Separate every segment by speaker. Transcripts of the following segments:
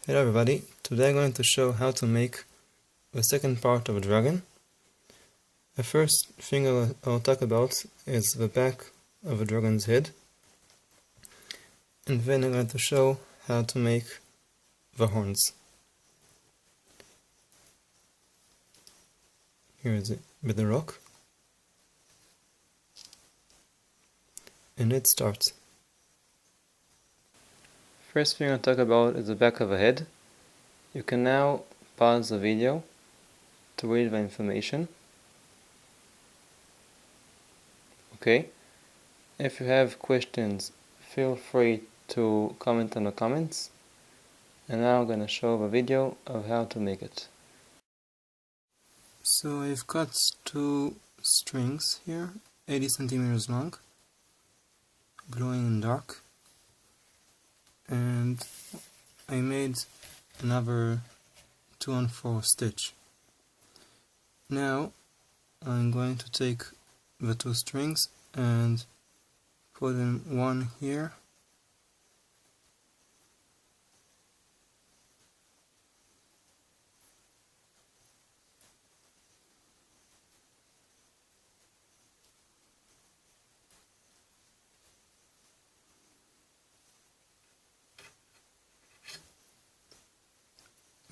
Speaker 1: Hello everybody, today I'm going to show how to make the second part of a dragon. The first thing I'll talk about is the back of a dragon's head, and then I'm going to show how to make the horns. Here is it with the rock, and let's start. First thing I'll talk about is the back of the head. You can now pause the video to read the information. Okay, if you have questions, feel free to comment in the comments. And now I'm going to show the video of how to make it. So I've cut two strings here, 80 centimeters long, glowing in dark, and I made another 2-on-4 stitch. Now I'm going to take the two strings and put in one here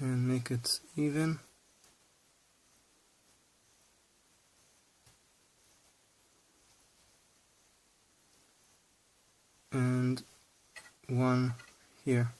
Speaker 1: and make it even. And one here.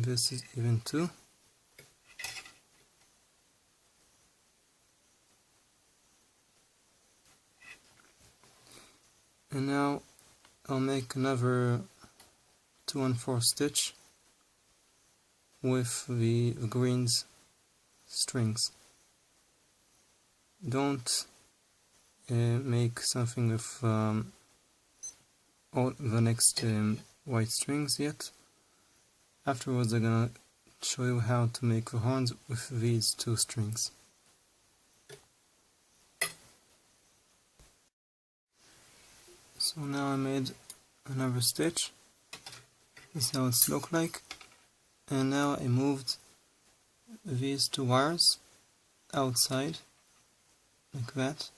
Speaker 1: This is even two. And now I'll make another 2-on-4 stitch with the greens strings. Don't make something with all the next white strings yet. Afterwards I'm gonna show you how to make the horns with these two strings. So now I made another stitch. This is how it's look like. And now I moved these two wires outside like that.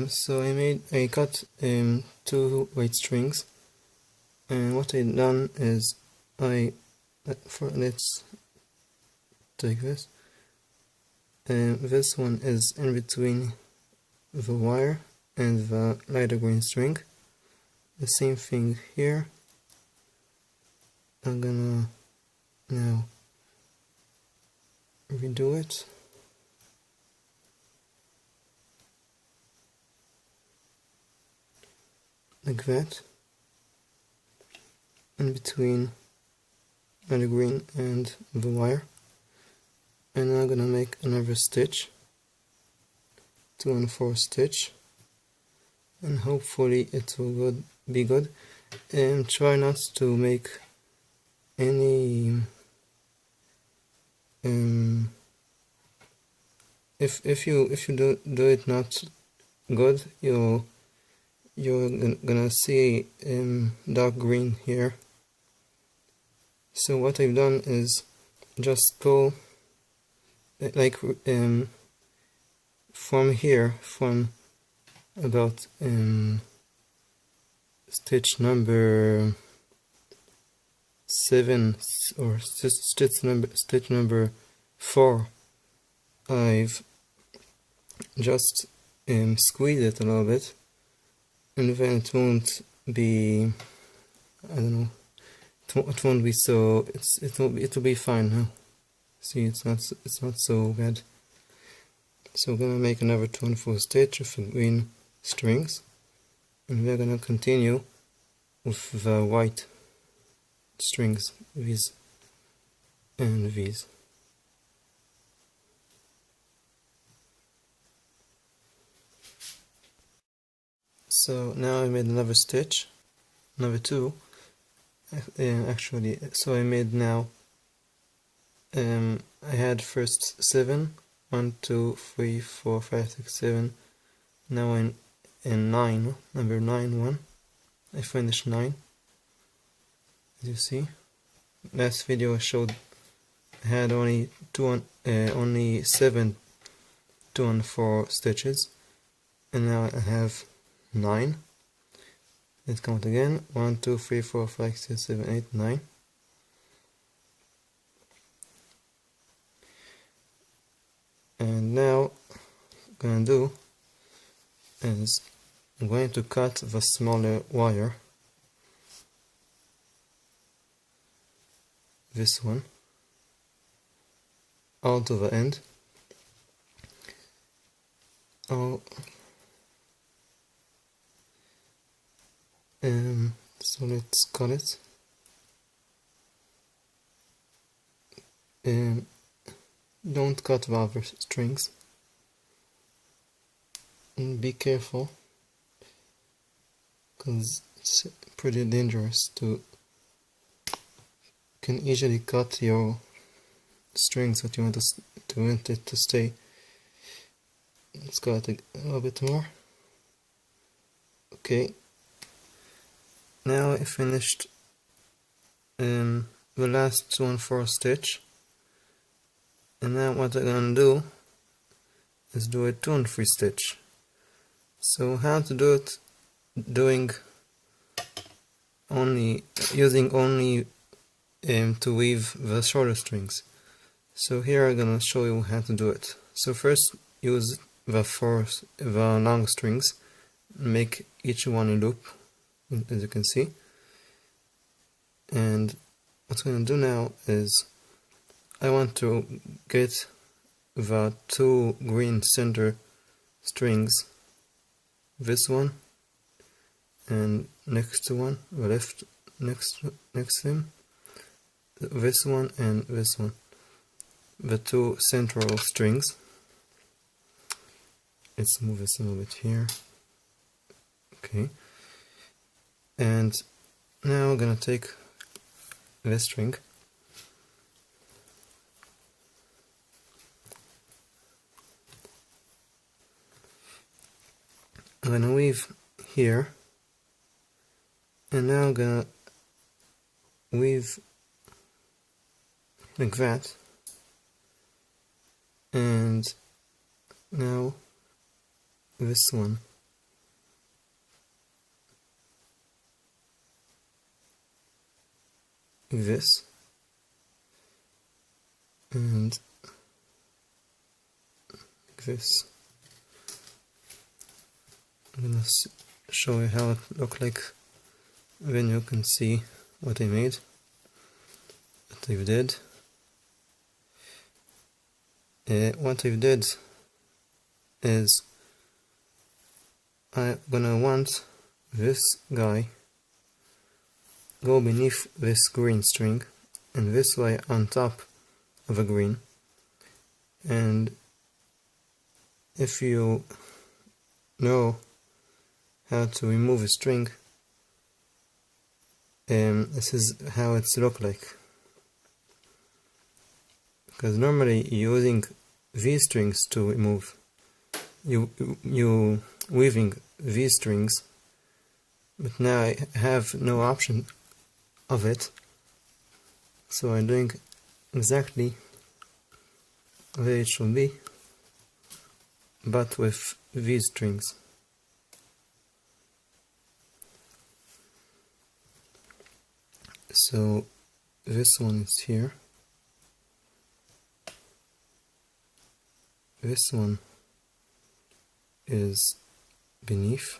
Speaker 1: So I cut two white strings, and what I done is let's take this. This one is in between the wire and the lighter green string. The same thing here. I'm gonna now redo it. Like that, in between the green and the wire. And now I'm gonna make another stitch, 2-on-4 stitch, and hopefully it will be good. And try not to make any if you do it not good, you're gonna see dark green here. So what I've done is just go like from here, from about stitch number 7 or stitch number 4, I've just squeezed it a little bit, and then it won't be, I don't know, it won't be so, it'll be fine now. See, it's not so bad. So we're gonna make another 2-on-4 stitch with the green strings, and we're gonna continue with the white strings, these and these. So now I made another stitch, another two, actually. So I made now, I had first 7, 1, 2, 3, 4, 5, 6, 7. Now in 9, number 9 one, I finished 9. As you see, last video I showed I had only only 7 2 and 4 stitches, and now I have 9. Let's count again. 1, 2, 3, 4, 5, 6, 7, 8, 9. And now what I'm gonna do is I'm going to cut the smaller wire, this one, all to the end. So let's cut it. Don't cut the other strings. And be careful, because it's pretty dangerous to can easily cut your strings that you want it to stay. Let's cut it a little bit more. Okay. Now I finished the last 2 and 4 stitch, and now what I'm gonna do is do a 2 and 3 stitch. So how to do it? Using only to weave the shorter strings. So here I'm gonna show you how to do it. So first use the long strings, make each one a loop, as you can see. And what I'm gonna do now is I want to get the 2 green center strings, this one and next one, the left next to him, this one and this one, the 2 central strings. Let's move this a little bit here. Okay, and now I'm gonna take this string, I'm gonna weave here, and now I'm gonna weave like that, and now this one, this, and like this. I'm gonna show you how it looked like when you can see what I made, what I did. What I did is I'm gonna want this guy go beneath this green string and this way on top of a green. And if you know how to remove a string, this is how it's look like. Because normally you're using these strings to remove, you weaving these strings, but now I have no option of it, so I'm doing exactly the way it should be, but with these strings. So this one is here, this one is beneath,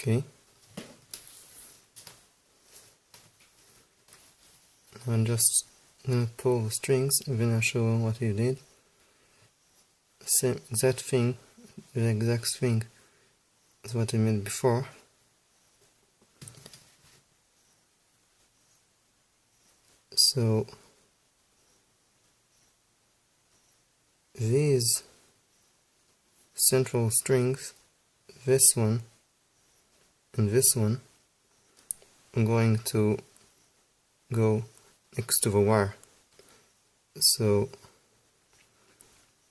Speaker 1: Okay. I'm just gonna pull the strings and then I'll show you what you did. Same exact thing, the exact thing as what I made before. So these central strings, this one and this one, I'm going to go next to the wire. So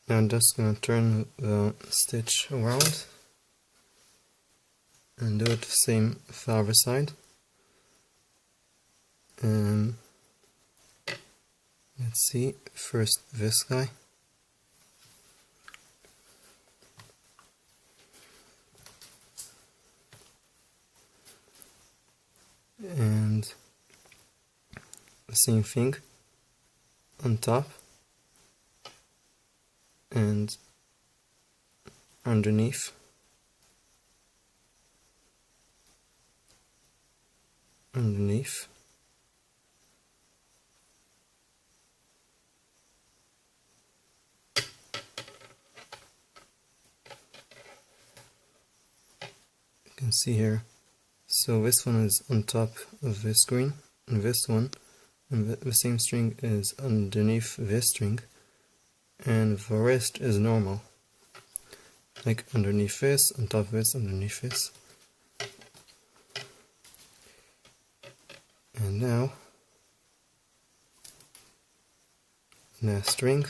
Speaker 1: I'm just gonna turn the stitch around and do it the same for the other side. Let's see, first this guy. And the same thing on top and underneath. Underneath. You can see here. So this one is on top of this string, and this one, and the same string is underneath this string, and the rest is normal. Like underneath this, on top of this, underneath this. And now, last string.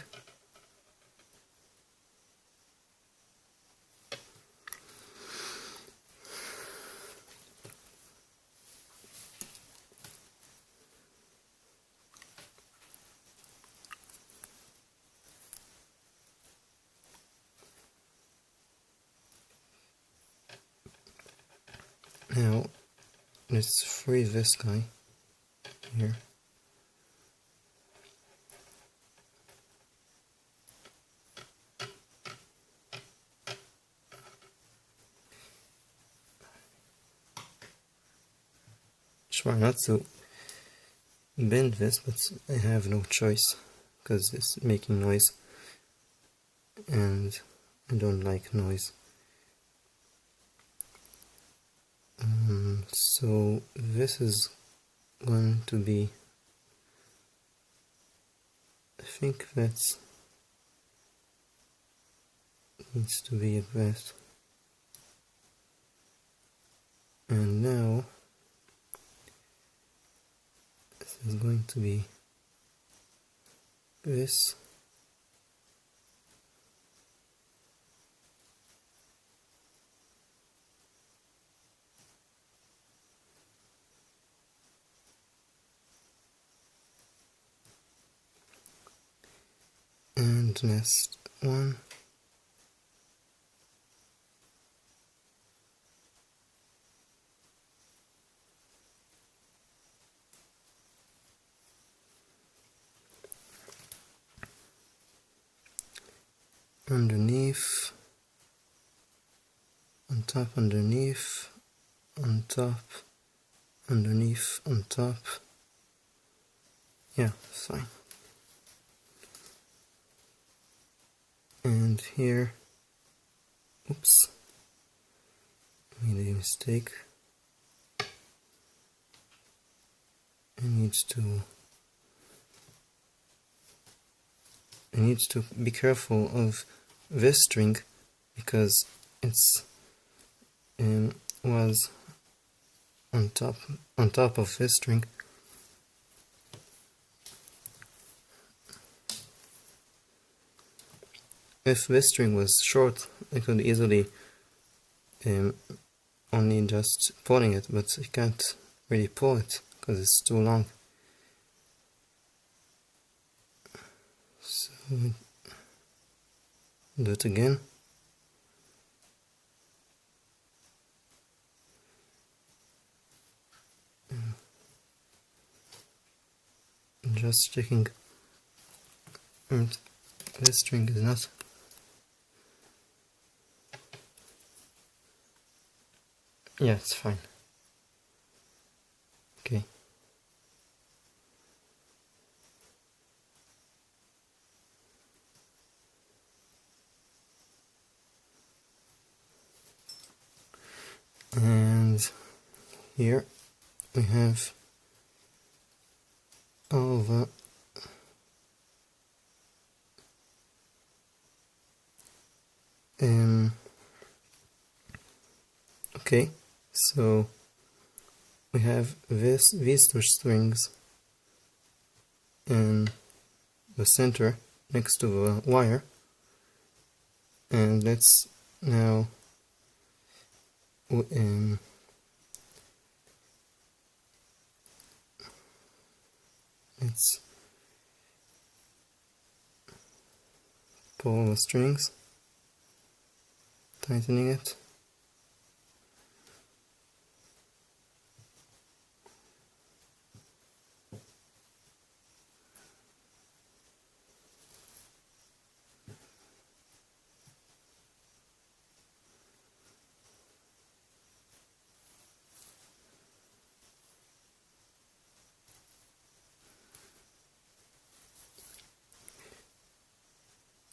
Speaker 1: Now, let's free this guy here. Try not to bend this, but I have no choice because it's making noise and I don't like noise. So this is going to be, I think that's needs to be at best. And now this is going to be this. And next one. Underneath, on top, underneath, on top, underneath, on top. Yeah, fine. And here, oops, made a mistake. I need to be careful of this string because it's was on top of this string. If this string was short, I could easily only just pulling it, but I can't really pull it because it's too long. So do it again. Just checking, and this string is not Yeah, it's fine. Okay. And here we have all the okay, so we have these two strings in the center next to the wire, and let's now let's pull the strings, tightening it.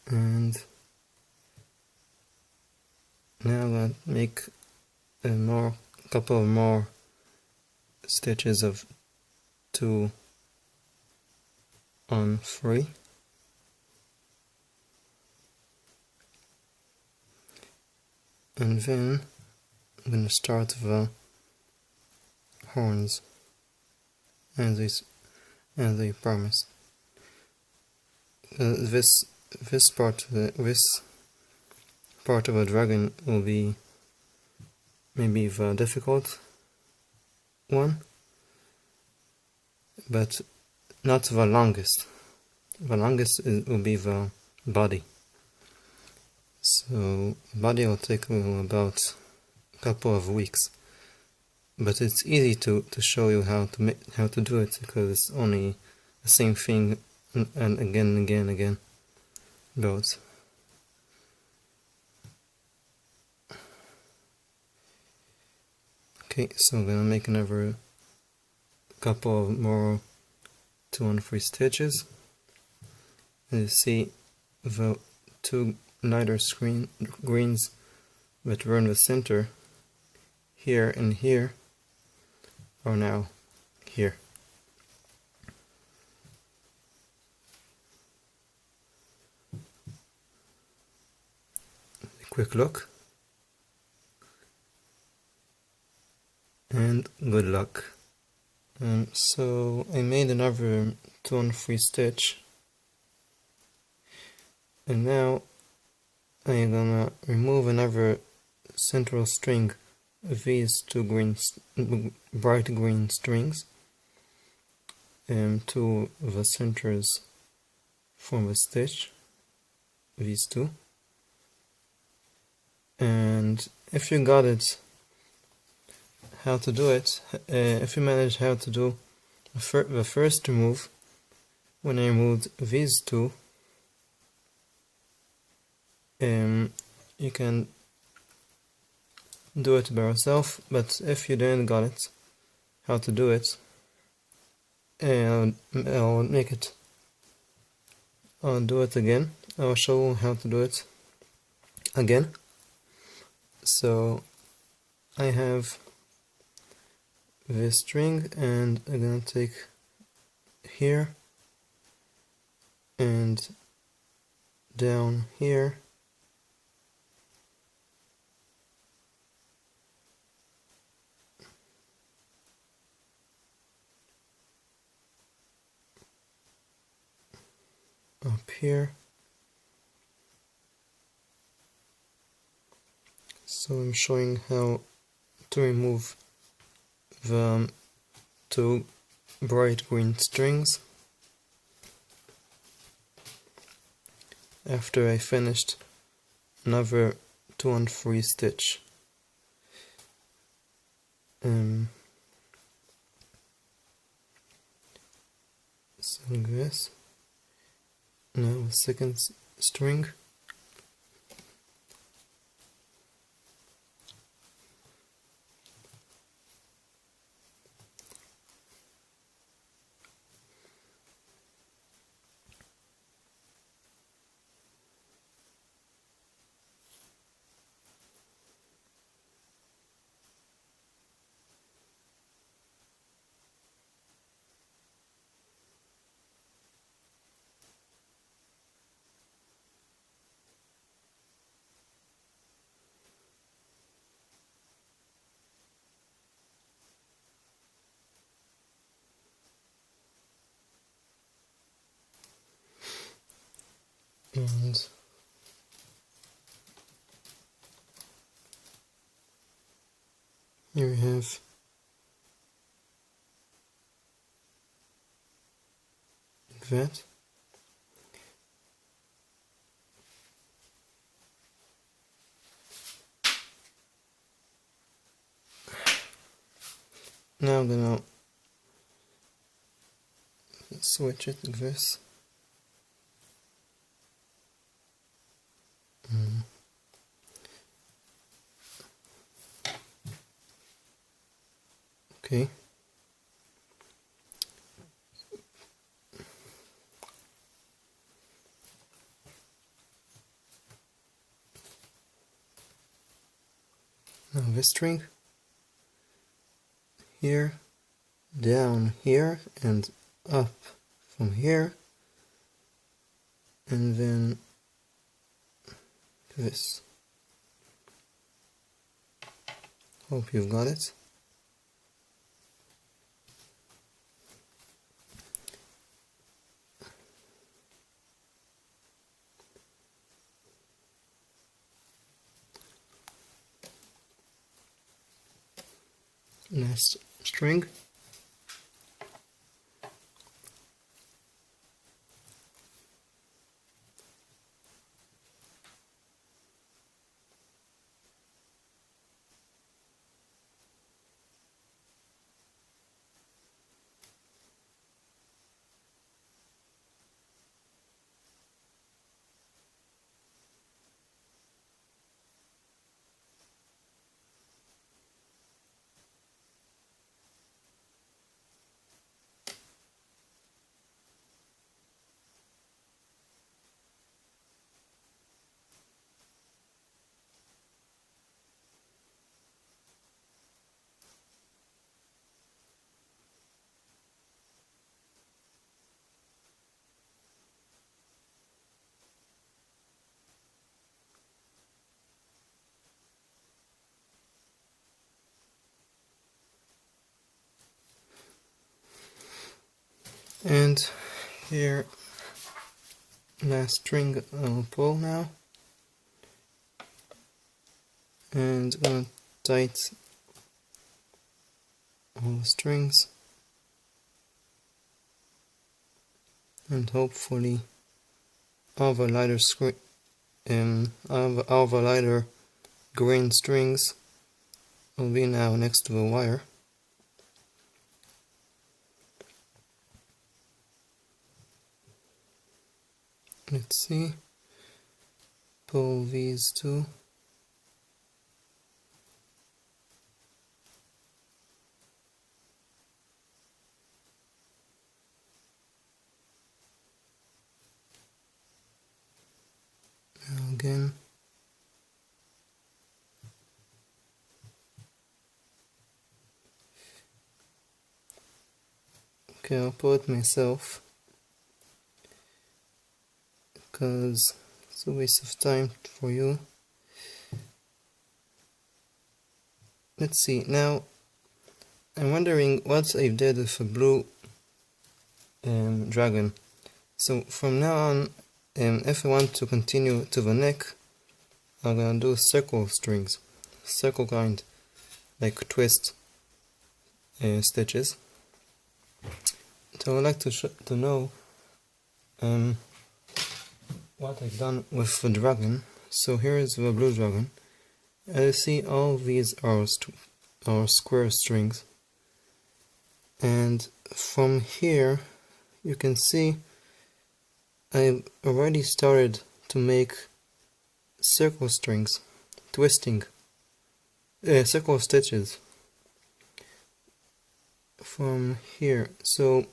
Speaker 1: And now I'm going to make a couple of more stitches of 2 on 3, and then I'm going to start the horns as I promised. This part of a dragon will be maybe the difficult one, but not the longest. The longest will be the body. So body will take about a couple of weeks, but it's easy to show you how to do it, because it's only the same thing and again goes. Okay, so I'm gonna make another couple of more 2 on 3 stitches. And you see the 2 lighter greens that were in the center here and here are now here. A quick look, and good luck. So I made another 2 on 3 stitch, and now I'm gonna remove another central string of these 2 bright green strings to the centers from the stitch, these 2. And if you got it, how to do it, if you manage how to do the first remove, when I removed these 2, you can do it by yourself. But if you didn't got it, how to do it, I'll do it again. I'll show you how to do it again. So I have this string, and I'm gonna take here and down here, up here. So I'm showing how to remove the 2 bright green strings after I finished another 2 on 3 stitch. So like this. Now the second string. and here we have that. Now I'm gonna switch it like this. Okay. Now this string here, down here, and up from here, and then this. Hope you've got it. Next string. And here, last string I'll pull now, and I'm gonna tight all the strings, and hopefully all the lighter all the lighter green strings will be now next to the wire. Let's see, pull these two. Now again. Okay, I'll pull it myself, because it's a waste of time for you. Let's see, now I'm wondering what I did with a blue dragon. So from now on, if I want to continue to the neck, I'm gonna do circle strings, circle kind, like twist stitches. So I'd like to know what I've done with the dragon. So here is the blue dragon. As you see, all these are square strings, and from here you can see I've already started to make circle strings, twisting, circle stitches from here. So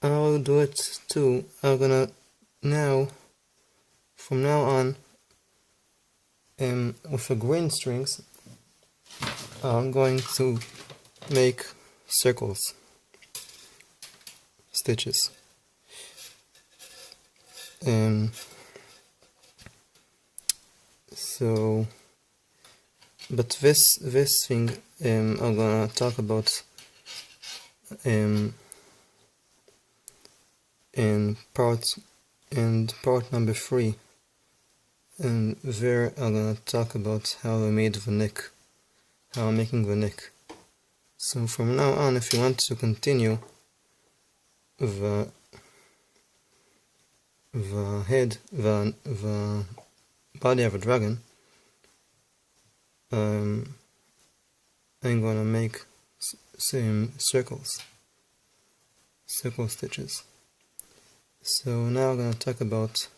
Speaker 1: I'll do it too. I'm gonna now, from now on, with the green strings, I'm going to make circles, stitches. So, but this thing I'm gonna talk about in part and part number 3, and there I'm gonna talk about how I made the neck, how I'm making the neck. So from now on, if you want to continue the head, the body of a dragon, I'm gonna make some circle stitches. So now I'm gonna talk about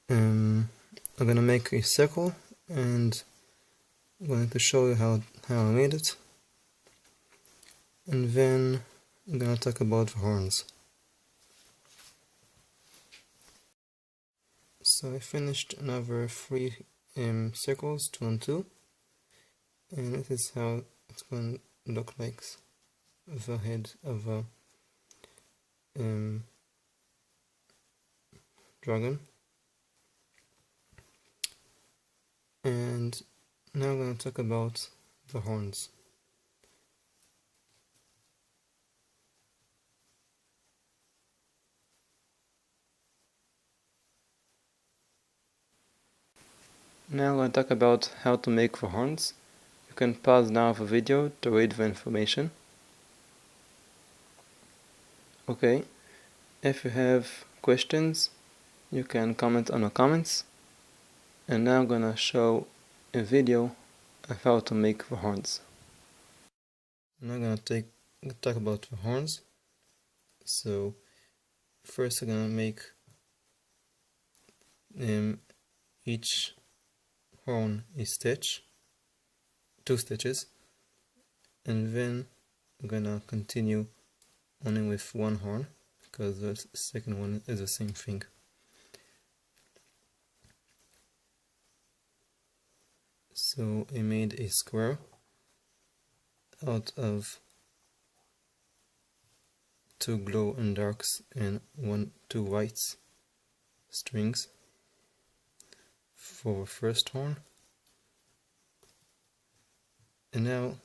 Speaker 1: I'm gonna make a circle, and I'm going to show you how I made it, and then I'm gonna talk about the horns. So I finished another 3 circles, 2 and 2, and this is how it's going to look like, the head of a dragon. And now I'm going to talk about the horns. Now I'm going to talk about how to make the horns. You can pause now the video to read the information. Okay, if you have questions, you can comment on the comments. And now I'm gonna show a video of how to make the horns. Now I'm gonna talk about the horns. So first I'm gonna make each horn a stitch, 2 stitches, and then I'm gonna continue only with 1 horn, because the second one is the same thing. So I made a square out of 2 glow and darks and 2 whites strings for the first horn. And now,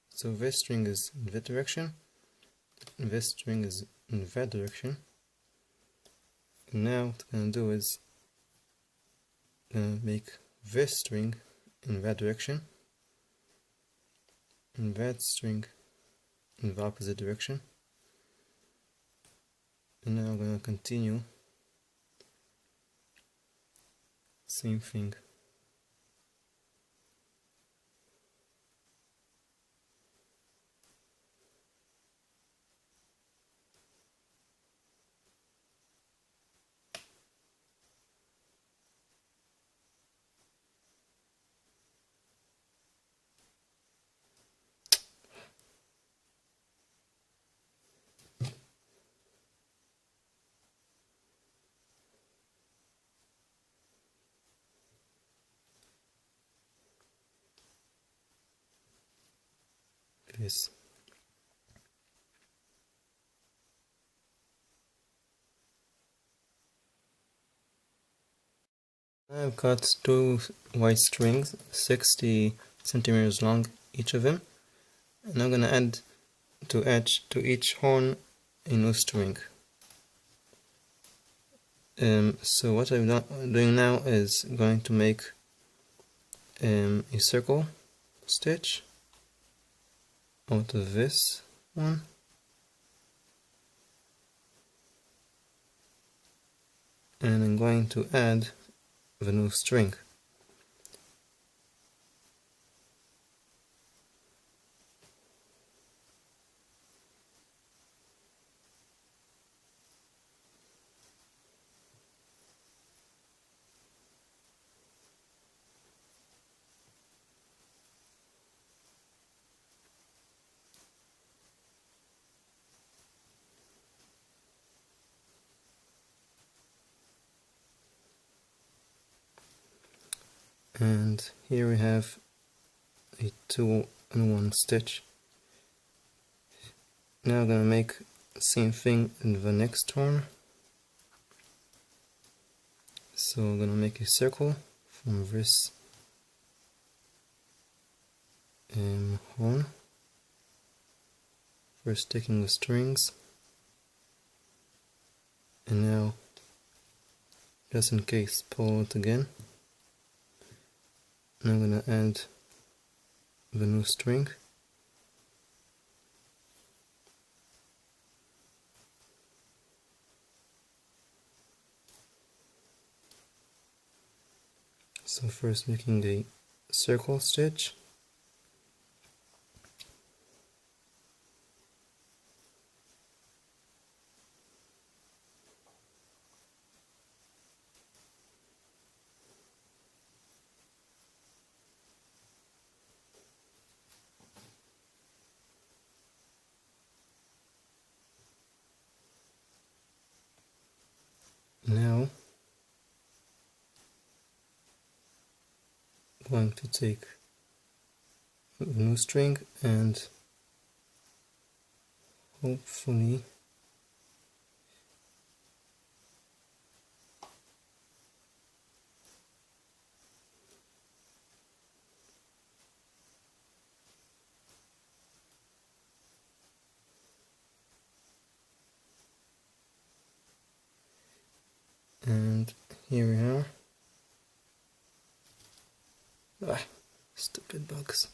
Speaker 1: so this string is in that direction, this string is in that direction. And now what I'm going to do is make this string in that direction, and that string in the opposite direction. And now I'm going to continue same thing. This. I've got 2 white strings, 60 centimeters long each of them, and I'm gonna add to each horn a new string. So what I'm doing now is going to make a circle stitch out of this one, and I'm going to add the new string. And here we have a 2-in-1 stitch. Now I'm gonna make the same thing in the next horn. So I'm gonna make a circle from this horn. First taking the strings And now, just in case, pull it again. And I'm gonna add the new string. So first making a circle stitch. Now I'm going to take the new string and hopefully and here we are. Ah, stupid bugs.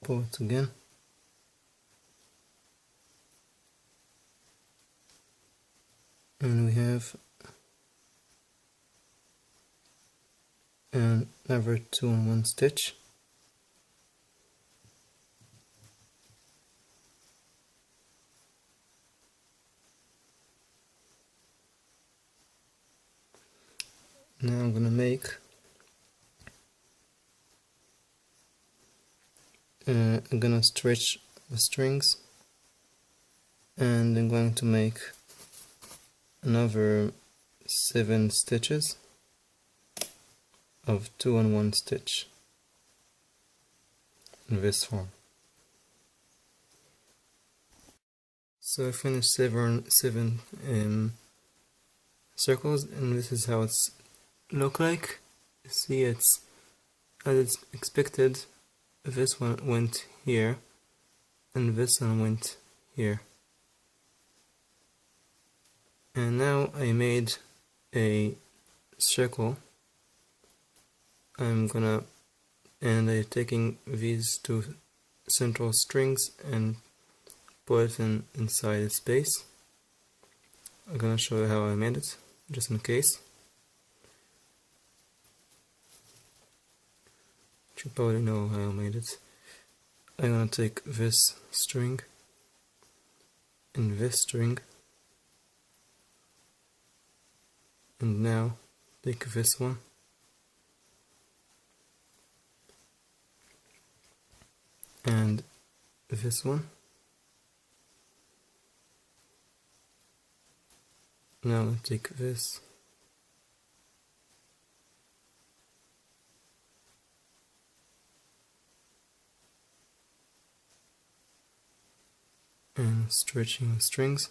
Speaker 1: Pull it again. And we have another 2-in-1 stitch. Now I'm gonna make I'm gonna stretch the strings, and I'm going to make another 7 stitches of 2-in-1 stitch in this form. So I finished seven circles, and this is how it's look like. You see, it's as expected. This one went here and this one went here, and now I made a circle. I'm taking these 2 central strings and put it inside the space. I'm gonna show you how I made it, just in case. You probably know how I made it. I'm gonna take this string and this string, and now take this one and this one. Now I'll take this and stretching the strings.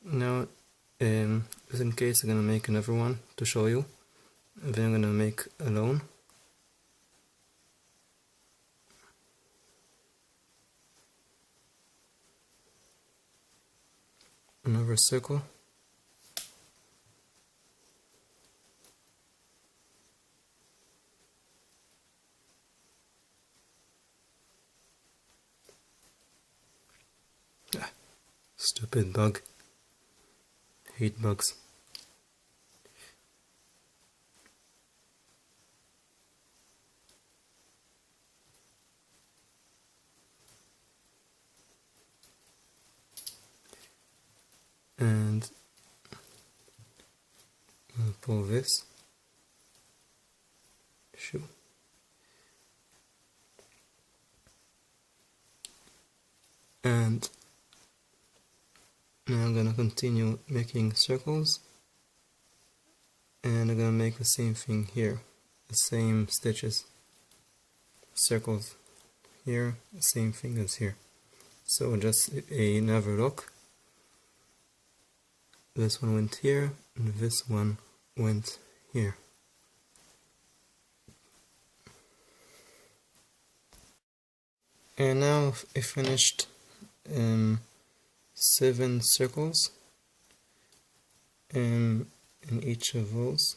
Speaker 1: Now, just in case, I'm gonna make another one to show you. And then I'm gonna make alone. Another circle. Ah, stupid bug. Hate bugs. And I'll pull this. Shoot. And now I'm gonna continue making circles, and I'm gonna make the same thing here, the same stitches, circles here, same thing as here. So just another look. This one went here, and this one went here. And now I finished 7 circles in each of those.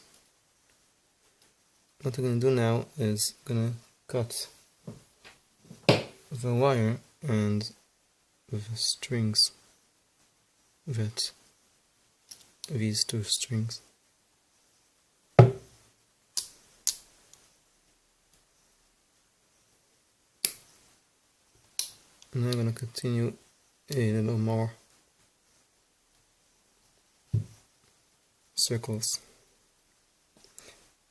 Speaker 1: What I'm going to do now is going to cut the wire and the strings that these 2 strings. And I'm going to continue a little more circles.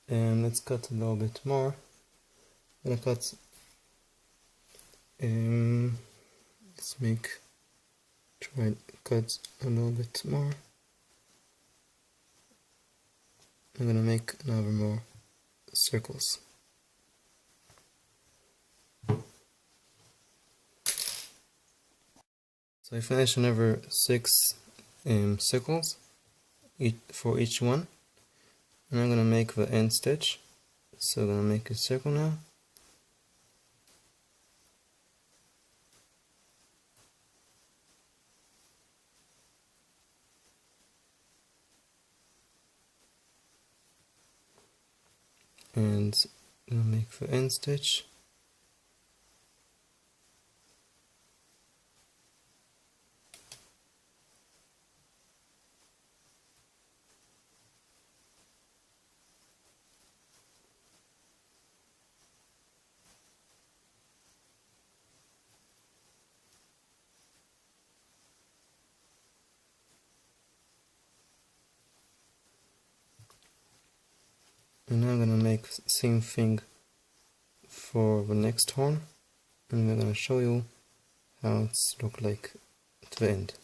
Speaker 1: And let's cut a little bit more. I'm going to cut, try and cut a little bit more. I'm going to make another more circles. So I finished another 6 circles for each one, and I'm going to make the end stitch. So I'm going to make a circle now. And I'm going to make the end stitch. And now I'm going to make the same thing for the next horn, and we're going to show you how it's look like at the end.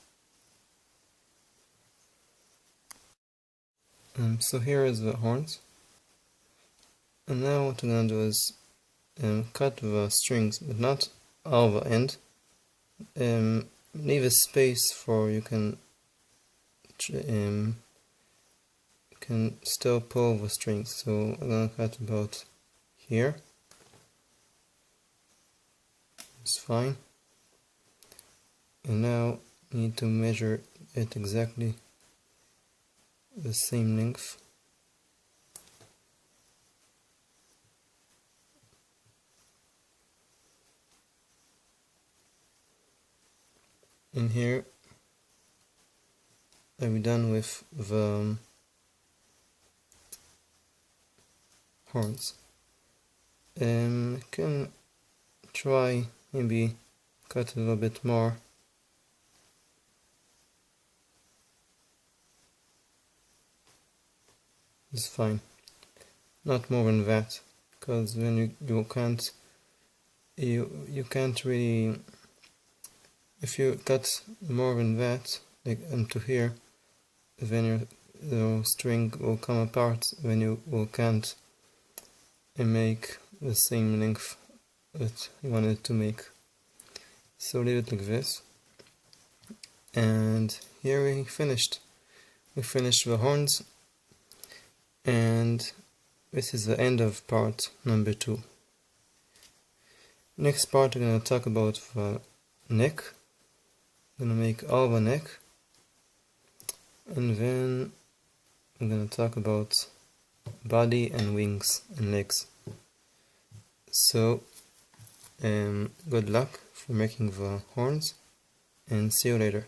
Speaker 1: So here is the horns, and now what we're going to do is cut the strings, but not all the end. Leave a space for you can still pull the strings. So I'm going to cut about here. It's fine. And now you need to measure it exactly the same length. And here I'm done with the horns. I can try maybe cut a little bit more. It's fine. Not more than that, because when you can't really, if you cut more than that, like into here, then your string will come apart when you can't make the same length that you wanted to make. So leave it like this. And here we finished. We finished the horns, and this is the end of part number 2. Next part we're going to talk about the neck. I'm going to make all the neck, and then I'm going to talk about body and wings and legs. So good luck for making the horns, and see you later.